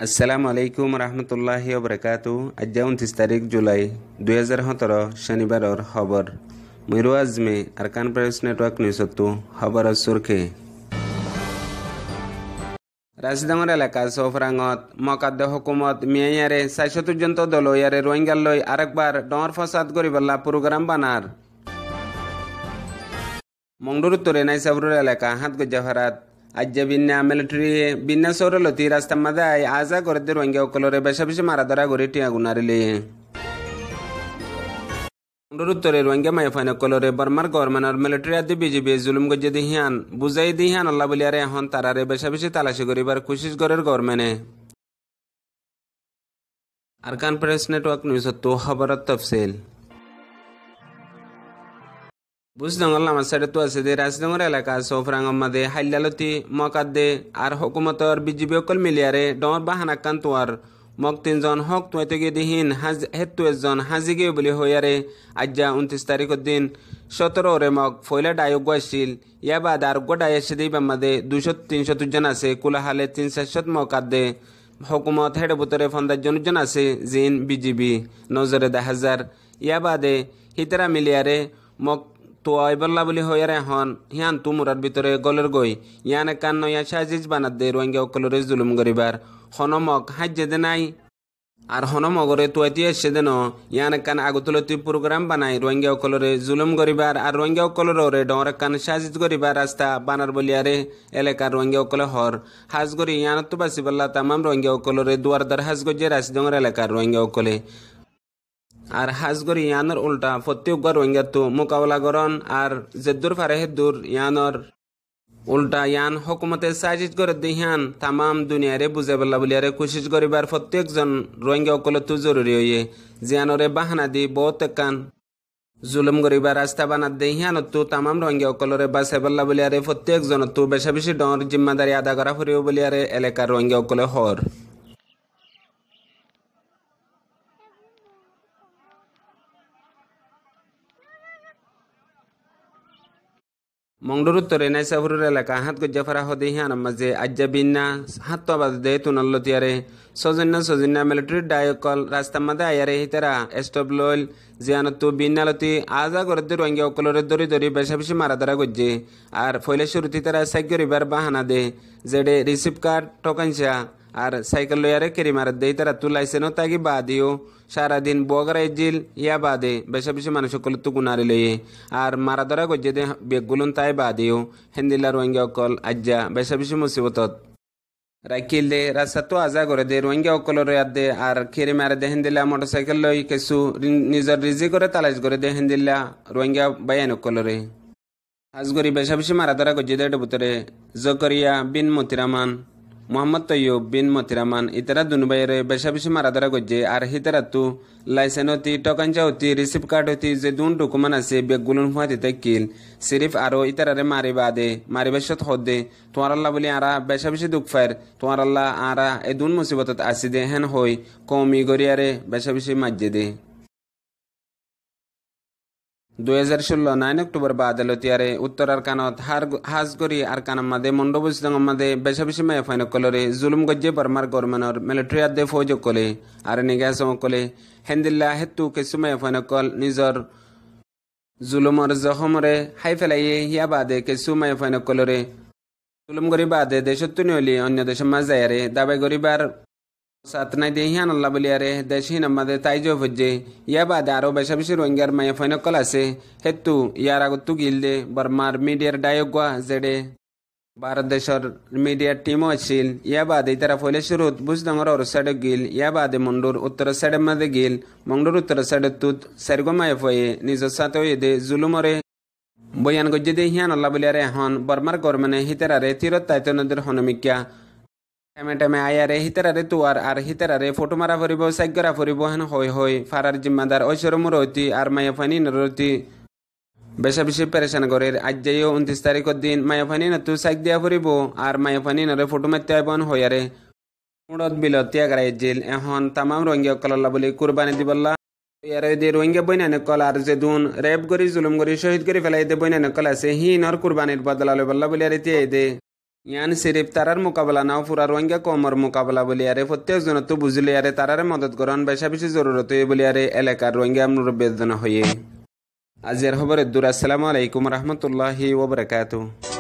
আসসালামু আলাইকুম রহমতুল্লাহি ওবরাকাতু। আজ 29 তারিখ জুলাই 2017 শনিবারর খবর মইরু আজমে আরকান প্রেস নেটওয়ার্ক নিউজতো খবর সুরখে রাজধানীর এলাকা সফরাঙত মকাদ্দে হুকুমত মিয়াইয়ারে 400 পর্যন্ত দল ইয়ারে রোহিঙ্গালই আরেকবার ডর ফসাদ গরিবাল্লা প্রোগ্রাম বানার মংডুর উত্তরে নাইসাবরুর এলাকা হাতগজ্জাফারাত আজ্জা বিন্যা মিলিটারি বিন্যা সৌরলতি রাস্তা মাদায় আজা করে রোহিঙ্গা কলরে বেশা বেশি মারা ধরা করে টিয়া গুনারিলে মংডুর উত্তরে রোহিঙ্গা মাইফাইন কলরে বর্মার গভর্নমেন্টর মিলিটারি আদি বিজেপি জুলুম গজ্জে দিহিয়ান বুঝাই দিহিয়ান আল্লাহ বলিয়ারে এখন তারারে বেশা বেশি তালাশি করিবার কোশিশ করের গভর্নমেন্টে আরকান প্রেস নেটওয়ার্ক নিউজতো খবরত তফসিল বুঝদঙ্গল আমার সাইডে তো আছে যে রাজডঙ্গর এলাকা সফরাঙ্গমাদে হাইলালতি মকাদ্দে আর হুকুমতর বিজেপি অকল মিলিয়ারে ডর বাহানাক্কান তোয়ার মক 3 জন হক তুয়াইতে গিয়ে দিহিন হেতু একজন হাজি গিয়ে বলি হইয়ারে আজ্জা 29 তারিখের দিন 17 রে মক ফয়লা ডায়ক আসছিল ইয়া বাদ আর গোডায় এসে দিই বাম্মাদে 200-300 জন আছে কুলাহালে 300 মকাদ্দে হুকুমত হেডে বুতরে 50 জন আছে জিন বিজেপি নজরে 10,000 ইয়া বাদে হিতারা মিলিয়ারে মক তো আইবল্লা বলি হইয়ারে হন হিয়ান তুমুরার ভিতরে গলের গই ইয়ান একান নয়া সাজিজ বানাত দে রোহিঙ্গা অকলরে জুলুম করিবার হনমক হাজ্যে দে নাই আর হনমগরে তুয়াতি এসে দেন ইয়ান একান আগতুলতি প্রোগ্রাম বানাই রোহিঙ্গা অকলরে জুলুম করিবার আর রোহিঙ্গা অকলরে ডর একান সাজিজ করিবার রাস্তা বানার বলিয়ারে এলাকার রোহিঙ্গা অকলে হর হাজ করি ইয়ানত বাসিবাল্লা তামাম রোহিঙ্গা অকলরে দুয়ার দার হাজ গজ্জে রাশিদঙ্গর এলাকার রোহিঙ্গা অকলে আর হাজগরি ইয়ানোর উল্টা প্রত্যেকবার রোহিঙ্গা তো মোকাবেলা করন আর যেদুর ফারে হেদুর ইয়ানোর উল্টা ইয়ান হুকুমতে সাজিদ করে দিহান তামাম দুনিয়ারে বুঝে বেলা বলিয়ারে কোশিশ করিবার প্রত্যেকজন রোহিঙ্গা অকলে তো জরুরি হইয়ে জিয়ানরে বাহানা দি বহুত কান জুলুম করিবার রাস্তা বানাত দে হিয়ানত তো তামাম রোহিঙ্গা অকলরে বাসে বেলা বলিয়ারে প্রত্যেকজন তো বেশা বেশি ডর জিম্মাদারি আদা করা ফুরিও বলিয়ারে এলাকার রোহিঙ্গা অকলে হর মংডুর উত্তরে নাইসাবুরের এলাকা হাত গজ্জাফারা হদে হিয়ান মাঝে আজ্জা বিন্না হাত তো বাদ দে তুনাল্লতিয়ারে সজন্যা মিলিটারি ডায়কল রাস্তা মাদে আয়ারে হিতারা এস্টবলল জিয়ানতো বিন্নালতি আজা করতে রোহিঙ্গা অকলরে দরি দরি বেশা বেশি মারাদারা গজ্জে আর ফইলে শুরুতে তারা সাইকরিবার বাহানা দে যেডে রিসিভ কার্ড ঠকাইছা আর সাইকেল লয়ারে কেরি মারা দেই তারা তুলাইছেন তাগি বাদিও সারাদিন বগরাই জিল ইয়া বাদে বেশা বেশি মানুষ সকল তো গুনারি লইয়ে আর মারা ধরা গজ্জে দে বেগুলুন তাই বাদিও হেন্দিল্লা রোহিঙ্গা অকল আজ্জা বেশা বেশি মুসিবতত রাইকিল দে রাস্তা তো আজা করে দে রোহিঙ্গা অকলর ইয়াদ দে আর কেরি মারা দে হেন্দিল্লা মোটরসাইকেল লই কিছু নিজের রিজি করে তালাশ করে দে হেন্দিল্লা রোহিঙ্গা বাইয়ান অকলরে আজগরি বেশা বেশি মারা ধরা গজ্জে দে ভিতরে জকরিয়া বিন মতিরামান মোহাম্মদ তৈয়ব বিন মতিরামান ইতারা দুনুবাইরে বেশা বেশি মারাদারা গজ্জে আর হিতারা তো লাইসেন্স হতি টকাঞ্চা হতি রিসিভ কার্ড হতি যে দুন ডকুমেন্ট আছে বেগুলুন হুয়াতে তাইকিল সিরিফ আরো ইতারারে মারিবা দে মারিবাসত হদে তোমার আল্লাহ বলি আরা বেশা বেশি দুঃখ ফার তোমার আল্লাহ আরা এ দুন মুসিবতত আসি দে হেন হই কমি গরিয়ারে বেশা বেশি মাজ্জে দে 2016 9 অক্টোবর বা আদালতিয়ারে উত্তরার কানত হাজগরি আর কানাম্মাদে মন্ডবুজদঙ্গম্মাদে বেশা বেশি মায়া ফাইন কলরে জুলুম গজ্জে বর্মার গভর্নমেন্টর মিলিটারি আদে ফৌজ কলে আর নিগাসম কলে হেন্দিল্লা হেতু কিছু মায়া ফাইন কল নিজর জুলুমর জখমরে হাই ফেলাইয়ে হিয়া বাদে কিছু মায়া ফাইন কলরে জুলুম গরি বাদে দেশত্তু নিয়লি অন্য দেশের মাঝায়ারে দাবাই গরিবার সাত নাই দে হিয়ান আল্লাহ বলিয়ারে দেশহীন আমাদের তাইজো ভজ্জে ইয়া বাদে আরো বেশা বেশি রোহিঙ্গার মায়া ফাইনকল আছে হেতু ইয়ার আগতো গিল দে বর্মার মিডিয়ার ডায়গা যেডে ভারত দেশের মিডিয়ার টিমও আছিল ইয়া বাদে তারা ফলে শুরুত বুঝদঙ্গর ওর সাইডে গিল ইয়া বাদে মন্ডুর উত্তর সাইডের মাঝে গিল মন্ডুর উত্তর সাইডে তুত সারগো মায়া ফয়ে নিজের সাথে দে জুলুমরে বয়ান গজ্জে দে হিয়ান আল্লাহ বলিয়ারে এখন বর্মার গভর্নমেন্টে হিতারারে তীরত তাইত নদীর হনমিকা টাইমে আয়ারে হিতারারে তুয়ার আর হিতারারে ফটো মারা ফুরিব সাইগরা ফুরিব হেন হই ফারার জিম্মাদার ঐশ্বর মুরতি আর মায়া ফানি নরতি বেশা বেশি পেরেশান করে আজ্জাইও 29 তারিখের দিন মায়া ফানি নতু সাইক দিয়া ফুরিব আর মায়া ফানি নরে ফটো মারতে আইবন হইয়ারে মুড়ত বিলত ত্যাগারাই জেল এখন তামাম রোহিঙ্গা কল্লা বলি কুরবানি দিবল্লা ইয়ারে দে রোহিঙ্গা বইনা কল আর যে দুন রেপ করি জুলুম করি শহীদ করে ফেলাই দে বইনা কল আছে হি নর কুরবানির বদলা লই বল্লা বলি আর দে ইয়ান সিরিফ তারার মোকাবেলা নাও পুরা রোহিঙ্গা কমর মোকাবেলা বলি আরে প্রত্যেকজন তো বুঝলি আরে তারারে মদত করন বেশা বেশি জরুরত হয়ে বলি আরে এলাকার রোহিঙ্গা বেদনা হয়ে। আজের খবরের দূর। আসসালামু আলাইকুম রহমতুল্লাহি ওবরাকাতুহু।